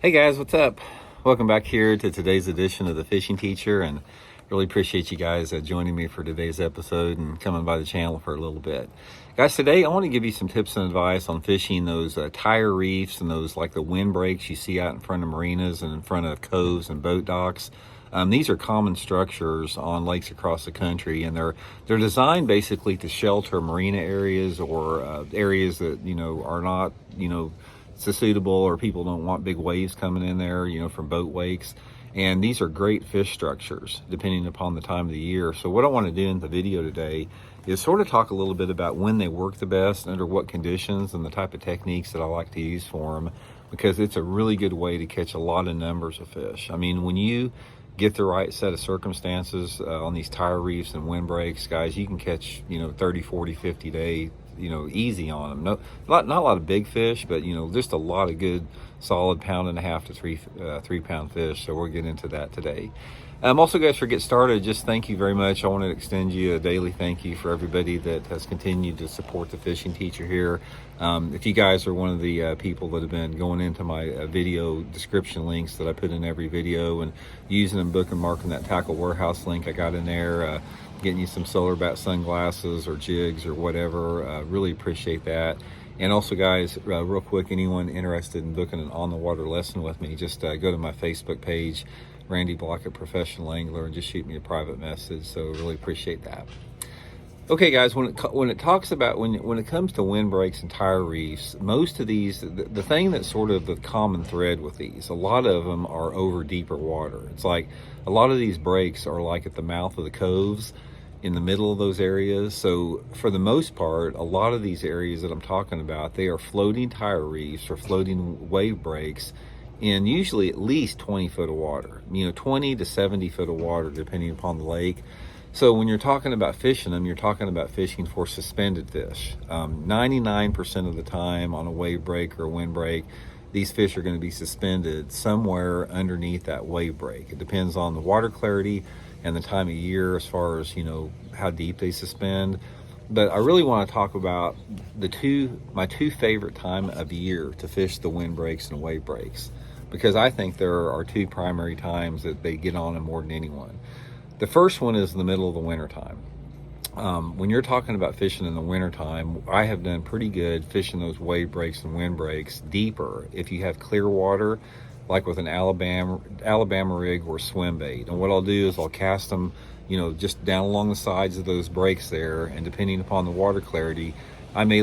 Hey guys, what's up? Welcome back here to today's edition of the Fishing Teacher, and really appreciate you guys joining me for today's episode and coming by the channel for a little bit. Guys, today I want to give you some tips and advice on fishing those tire reefs and those like the windbreaks you see out in front of marinas and in front of coves and boat docks. These are common structures on lakes across the country, and they're designed basically to shelter marina areas or areas that are not so suitable, or people don't want big waves coming in there from boat wakes. And these are great fish structures depending upon the time of the year. So what I want to do in the video today is sort of talk a little bit about when they work the best, under what conditions, and the type of techniques that I like to use for them, because it's a really good way to catch a lot of numbers of fish. I mean, when you get the right set of circumstances on these tire reefs and windbreaks, guys, you can catch 30, 40, 50 day easy on them. Not a lot of big fish, but just a lot of good solid 1.5 to 3 pound fish. So we'll get into that today. Also, guys, for get started, just thank you very much. I want to extend you a daily thank you for everybody that has continued to support the Fishing Teacher here. If you guys are one of the people that have been going into my video description links that I put in every video and using them, book and marking that tackle warehouse link I got in there, getting you some solar bat sunglasses or jigs or whatever, really appreciate that. And also, guys, real quick, anyone interested in booking an on-the-water lesson with me, just go to my Facebook page, Randy Blaukat Professional Angler, and just shoot me a private message. So really appreciate that. Okay, guys, when it talks about when it comes to windbreaks and tire reefs, most of these, the thing that's sort of the common thread with these, a lot of them are over deeper water. It's like a lot of these breaks are like at the mouth of the coves, in the middle of those areas. So for the most part, a lot of these areas that I'm talking about, they are floating tire reefs or floating wave breaks in usually at least 20 foot of water, 20 to 70 foot of water, depending upon the lake. So when you're talking about fishing them, you're talking about fishing for suspended fish. 99% of the time on a wave break or a wind break, these fish are going to be suspended somewhere underneath that wave break. It depends on the water clarity and the time of year as far as how deep they suspend. But I really want to talk about my two favorite time of year to fish the wind breaks and wave breaks, because I think there are two primary times that they get on them more than anyone. The first one is in the middle of the winter time. When you're talking about fishing in the wintertime, I have done pretty good fishing those wave breaks and wind breaks deeper if you have clear water, like with an Alabama rig or swim bait. And what I'll do is I'll cast them just down along the sides of those breaks there, and depending upon the water clarity, I may let